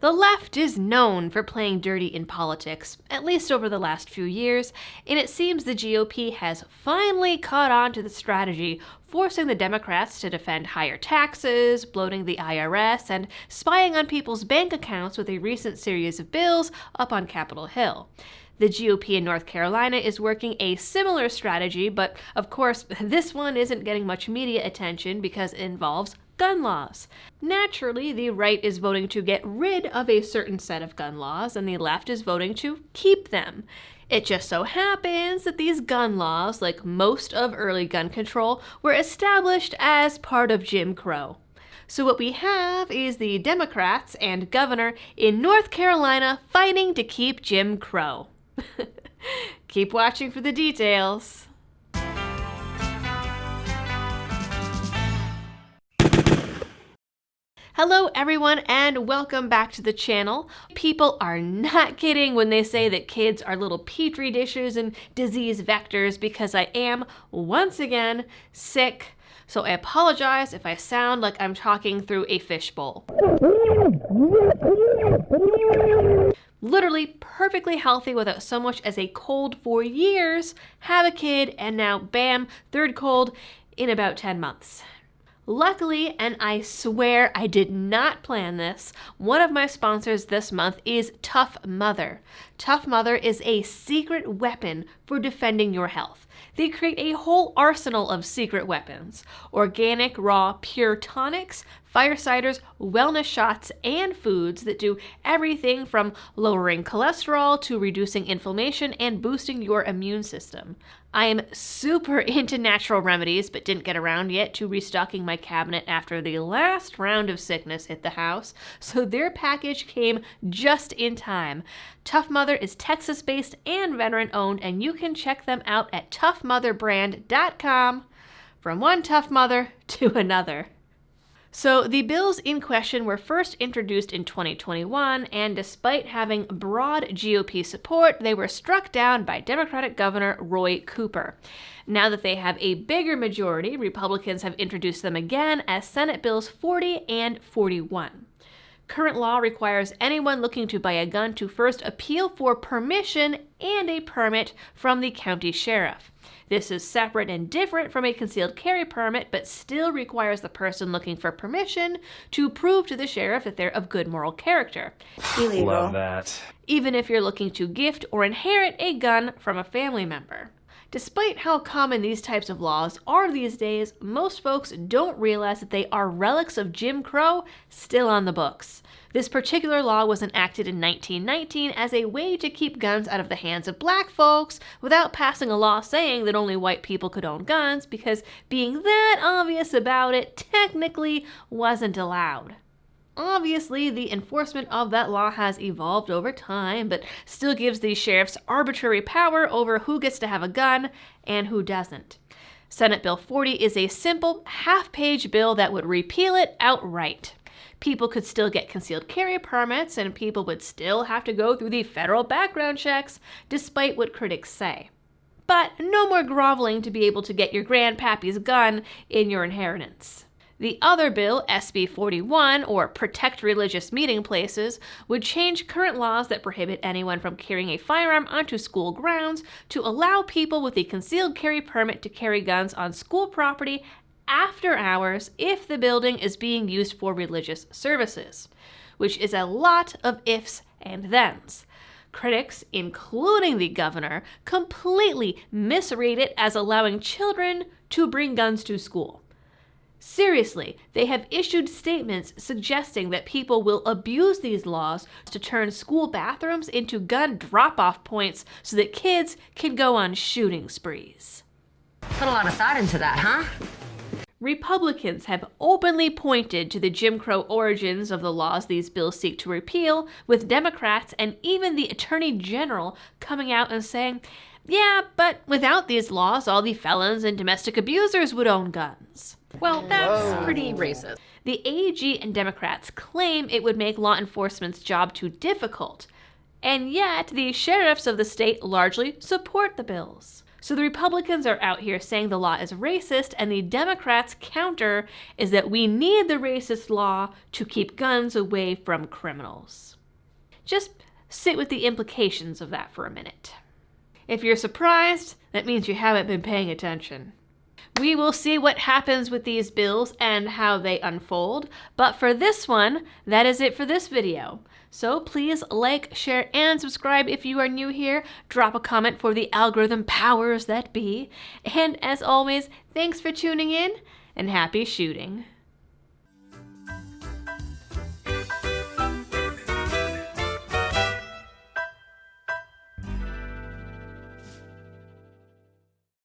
The left is known for playing dirty in politics, at least over the last few years, and it seems the GOP has finally caught on to the strategy, forcing the Democrats to defend higher taxes, bloating the IRS, and spying on people's bank accounts with a recent series of bills up on Capitol Hill. The GOP in North Carolina is working a similar strategy, but of course, this one isn't getting much media attention because it involves gun laws. Naturally, the right is voting to get rid of a certain set of gun laws, and the left is voting to keep them. It just so happens that these gun laws, like most of early gun control, were established as part of Jim Crow. So what we have is the Democrats and governor in North Carolina fighting to keep Jim Crow. Keep watching for the details. Hello everyone and welcome back to the channel. People are not kidding when they say that kids are little petri dishes and disease vectors because I am, once again, sick. So I apologize if I sound like I'm talking through a fishbowl. Literally perfectly healthy without so much as a cold for years, have a kid, and now bam, third cold in about 10 months. Luckily, and I swear I did not plan this, one of my sponsors this month is Tough Mother. Tough Mother is a secret weapon for defending your health. They create a whole arsenal of secret weapons. Organic, raw, pure tonics, fire ciders, wellness shots, and foods that do everything from lowering cholesterol to reducing inflammation and boosting your immune system. I am super into natural remedies, but didn't get around yet to restocking my cabinet after the last round of sickness hit the house, so their package came just in time. Tough Mother is Texas-based and veteran-owned, and you can check them out at toughmotherbrand.com. From one tough mother to another. So the bills in question were first introduced in 2021, and despite having broad GOP support, they were struck down by Democratic Governor Roy Cooper. Now that they have a bigger majority, Republicans have introduced them again as Senate Bills 40 and 41. Current law requires anyone looking to buy a gun to first appeal for permission and a permit from the county sheriff. This is separate and different from a concealed carry permit, but still requires the person looking for permission to prove to the sheriff that they're of good moral character. Illegal. Love that. Even if you're looking to gift or inherit a gun from a family member. Despite how common these types of laws are these days, most folks don't realize that they are relics of Jim Crow still on the books. This particular law was enacted in 1919 as a way to keep guns out of the hands of black folks without passing a law saying that only white people could own guns, because being that obvious about it technically wasn't allowed. Obviously, the enforcement of that law has evolved over time, but still gives these sheriffs arbitrary power over who gets to have a gun and who doesn't. Senate Bill 40 is a simple, half-page bill that would repeal it outright. People could still get concealed carry permits, and people would still have to go through the federal background checks, despite what critics say. But no more groveling to be able to get your grandpappy's gun in your inheritance. The other bill, SB 41, or Protect Religious Meeting Places, would change current laws that prohibit anyone from carrying a firearm onto school grounds to allow people with a concealed carry permit to carry guns on school property after hours if the building is being used for religious services, which is a lot of ifs and thens. Critics, including the governor, completely misread it as allowing children to bring guns to school. Seriously, they have issued statements suggesting that people will abuse these laws to turn school bathrooms into gun drop-off points so that kids can go on shooting sprees. Put a lot of thought into that, huh? Republicans have openly pointed to the Jim Crow origins of the laws these bills seek to repeal, with Democrats and even the Attorney General coming out and saying, yeah, but without these laws, all the felons and domestic abusers would own guns. Well, that's pretty racist. The AG and Democrats claim it would make law enforcement's job too difficult, and yet the sheriffs of the state largely support the bills. So the Republicans are out here saying the law is racist, and the Democrats' counter is that we need the racist law to keep guns away from criminals. Just sit with the implications of that for a minute. If you're surprised, that means you haven't been paying attention. We will see what happens with these bills and how they unfold, but for this one, that is it for this video. So please like, share, and subscribe if you are new here. Drop a comment for the algorithm powers that be. And as always, thanks for tuning in, and happy shooting.